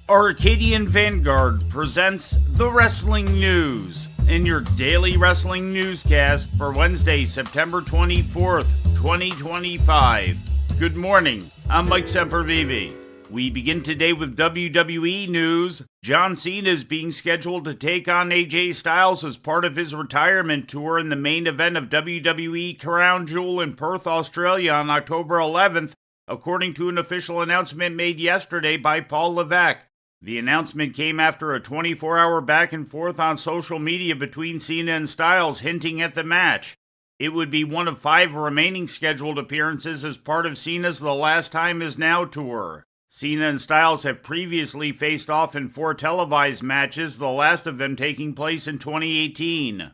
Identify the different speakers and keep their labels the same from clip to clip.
Speaker 1: Arcadian Vanguard presents the Wrestling News in your daily wrestling newscast for Wednesday, September 24th, 2025. Good morning, I'm Mike Sempervive. We begin today with WWE news. John Cena is being scheduled to take on AJ Styles as part of his retirement tour in the main event of WWE Crown Jewel in Perth, Australia on October 11th, according to an official announcement made yesterday by Paul Levesque. The announcement came after a 24-hour back and forth on social media between Cena and Styles hinting at the match. It would be one of 5 remaining scheduled appearances as part of Cena's The Last Time Is Now tour. Cena and Styles have previously faced off in 4 televised matches, the last of them taking place in 2018.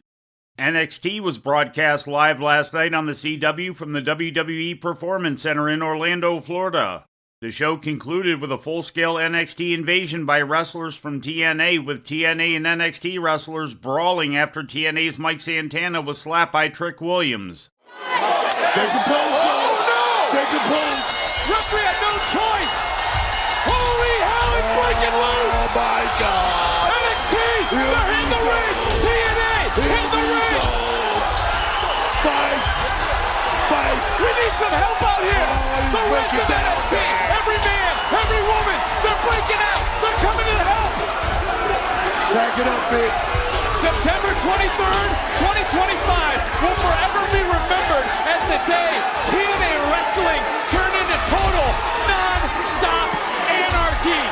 Speaker 1: NXT was broadcast live last night on the CW from the WWE Performance Center in Orlando, Florida. The show concluded with a full-scale NXT invasion by wrestlers from TNA, with TNA and NXT wrestlers brawling after TNA's Mike Santana was slapped by Trick Williams.
Speaker 2: Take the pose, oh, no! Take the pose!
Speaker 3: Referee had no choice! Holy hell, it's breaking loose!
Speaker 2: Oh my God!
Speaker 3: NXT, they're in the ring! TNA, in the ring!
Speaker 2: Fight! Fight!
Speaker 3: We need some help out here! The rest of NXT, every man, every woman, they're breaking out! They're coming to help!
Speaker 2: Back it up, Vic!
Speaker 3: September 23rd, 2025 will forever be remembered as the day TNA Wrestling turned into total non-stop anarchy.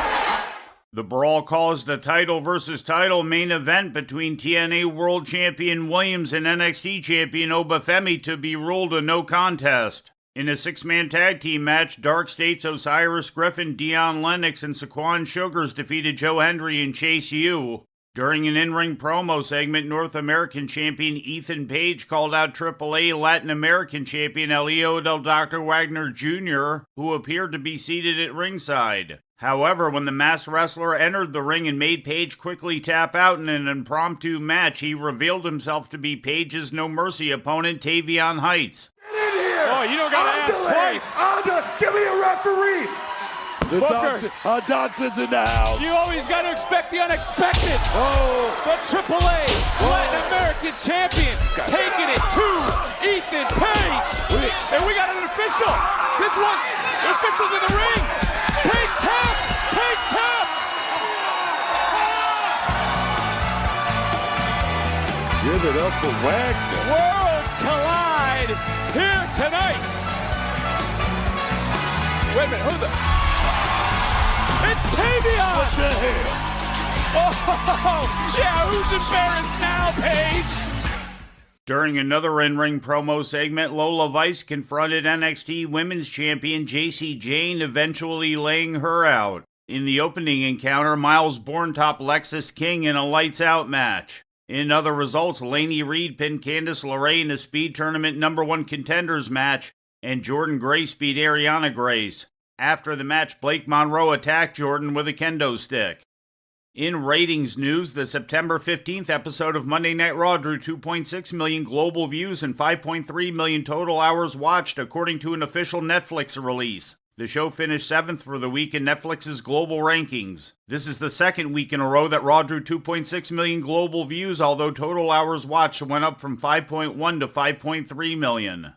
Speaker 1: The brawl caused a title versus title main event between TNA World Champion Williams and NXT Champion Obafemi to be ruled a no contest. In a 6-man tag team match, Dark State's Osiris Griffin, Dion Lennox, and Saquon Sugars defeated Joe Hendry and Chase U. During an in-ring promo segment, North American Champion Ethan Page called out AAA Latin American Champion Elio del Dr. Wagner Jr., who appeared to be seated at ringside. However, when the masked wrestler entered the ring and made Page quickly tap out in an impromptu match, he revealed himself to be Page's No Mercy opponent, Tavion Heights.
Speaker 2: Get in here!
Speaker 3: Oh, you don't gotta ask twice!
Speaker 2: Give me a referee! The doctor's in the house!
Speaker 3: You always gotta expect the unexpected!
Speaker 2: Oh!
Speaker 3: The AAA Latin American Champion taking it to Ethan Page! And we got an official! This one, the official's in the ring! Page taps! Page taps!
Speaker 2: Give it up for Wagner!
Speaker 3: Worlds collide here tonight! Wait a minute, who the... It's Tavion!
Speaker 2: What the hell?
Speaker 3: Oh, yeah, who's embarrassed now, Paige?
Speaker 1: During another in-ring promo segment, Lola Vice confronted NXT Women's Champion Jayce Jane, eventually laying her out. In the opening encounter, Miles Bourne topped Lexis King in a lights-out match. In other results, Lainey Reed pinned Candice LeRae in a Speed Tournament #1 Contenders match, and Jordan Grace beat Ariana Grace. After the match, Blake Monroe attacked Jordan with a kendo stick. In ratings news, the September 15th episode of Monday Night Raw drew 2.6 million global views and 5.3 million total hours watched, according to an official Netflix release. The show finished 7th for the week in Netflix's global rankings. This is the second week in a row that Raw drew 2.6 million global views, although total hours watched went up from 5.1 to 5.3 million.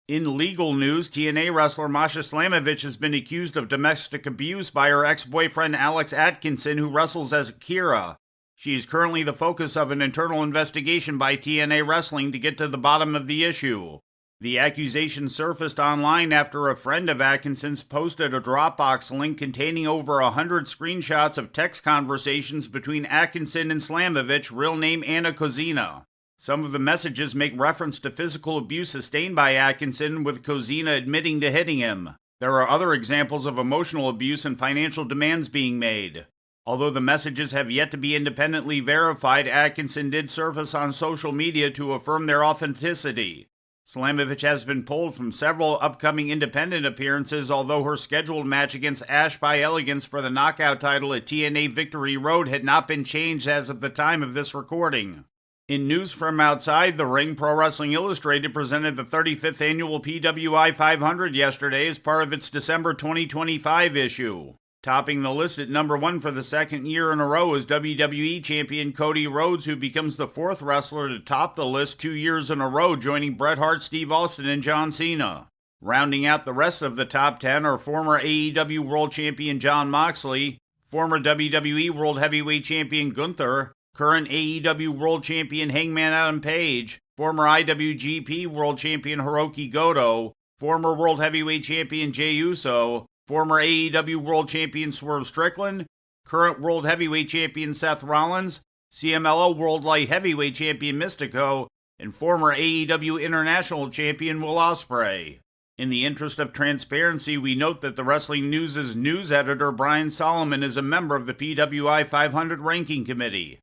Speaker 1: In legal news, TNA wrestler Masha Slamovich has been accused of domestic abuse by her ex-boyfriend Alex Atkinson, who wrestles as Akira. She is currently the focus of an internal investigation by TNA Wrestling to get to the bottom of the issue. The accusation surfaced online after a friend of Atkinson's posted a Dropbox link containing over 100 screenshots of text conversations between Atkinson and Slamovich, real name Anna Kozina. Some of the messages make reference to physical abuse sustained by Atkinson, with Kozina admitting to hitting him. There are other examples of emotional abuse and financial demands being made. Although the messages have yet to be independently verified, Atkinson did surface on social media to affirm their authenticity. Slamovich has been pulled from several upcoming independent appearances, although her scheduled match against Ash by Elegance for the knockout title at TNA Victory Road had not been changed as of the time of this recording. In news from outside the ring, Pro Wrestling Illustrated presented the 35th annual PWI 500 yesterday as part of its December 2025 issue. Topping the list at number 1 for the second year in a row is WWE Champion Cody Rhodes, who becomes the 4th wrestler to top the list 2 years in a row, joining Bret Hart, Steve Austin, and John Cena. Rounding out the rest of the top 10 are former AEW World Champion Jon Moxley, former WWE World Heavyweight Champion Gunther, current AEW World Champion Hangman Adam Page, former IWGP World Champion Hiroki Goto, former World Heavyweight Champion Jey Uso, former AEW World Champion Swerve Strickland, current World Heavyweight Champion Seth Rollins, CMLL World Light Heavyweight Champion Mystico, and former AEW International Champion Will Ospreay. In the interest of transparency, we note that the Wrestling News' news editor Brian Solomon is a member of the PWI 500 Ranking Committee.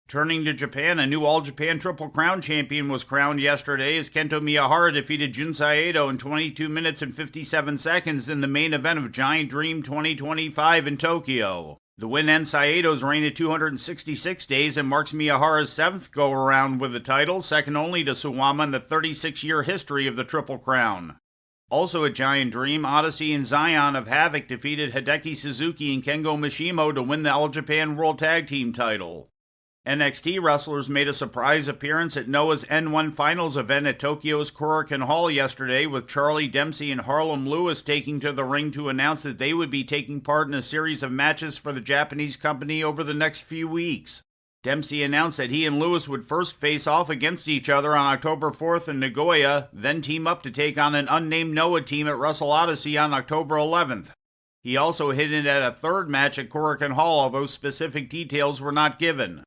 Speaker 1: Turning to Japan, a new All Japan Triple Crown champion was crowned yesterday as Kento Miyahara defeated Jun Saito in 22 minutes and 57 seconds in the main event of Giant Dream 2025 in Tokyo. The win ends Saito's reign at 266 days and marks Miyahara's 7th go-around with the title, second only to Suwama in the 36-year history of the Triple Crown. Also at Giant Dream, Odyssey and Zion of Havoc defeated Hideki Suzuki and Kengo Mishimo to win the All Japan World Tag Team title. NXT wrestlers made a surprise appearance at Noah's N1 Finals event at Tokyo's Korakuen Hall yesterday, with Charlie Dempsey and Harlem Lewis taking to the ring to announce that they would be taking part in a series of matches for the Japanese company over the next few weeks. Dempsey announced that he and Lewis would first face off against each other on October 4th in Nagoya, then team up to take on an unnamed Noah team at Wrestle Odyssey on October 11th. He also hinted at a third match at Korakuen Hall, although specific details were not given.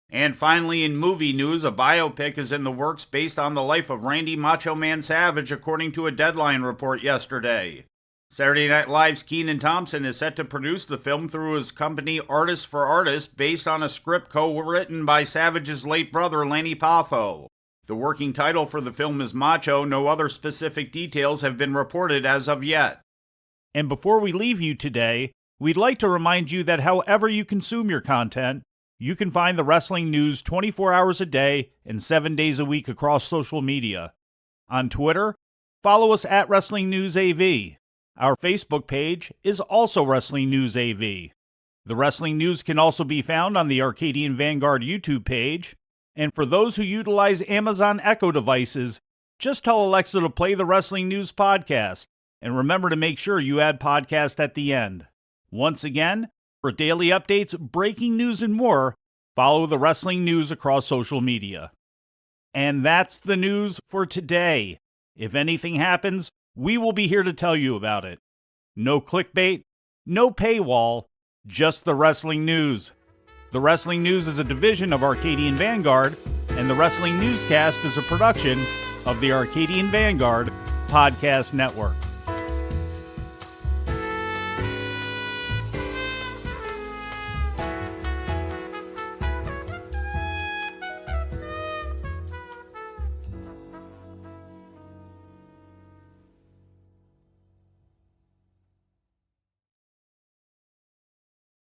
Speaker 1: And finally, in movie news, a biopic is in the works based on the life of Randy Macho Man Savage, according to a Deadline report yesterday. Saturday Night Live's Kenan Thompson is set to produce the film through his company Artists for Artists, based on a script co-written by Savage's late brother Lanny Poffo. The working title for the film is Macho. No other specific details have been reported as of yet.
Speaker 4: And before we leave you today, we'd like to remind you that however you consume your content, you can find the wrestling news 24 hours a day and 7 days a week across social media. On Twitter, follow us at Wrestling News AV. Our Facebook page is also Wrestling News AV. The Wrestling News can also be found on the Arcadian Vanguard YouTube page. And for those who utilize Amazon Echo devices, just tell Alexa to play the Wrestling News podcast. And remember to make sure you add podcast at the end. Once again, for daily updates, breaking news, and more, follow the Wrestling News across social media. And that's the news for today. If anything happens, we will be here to tell you about it. No clickbait, no paywall, just the Wrestling News. The Wrestling News is a division of Arcadian Vanguard, and the Wrestling Newscast is a production of the Arcadian Vanguard Podcast Network.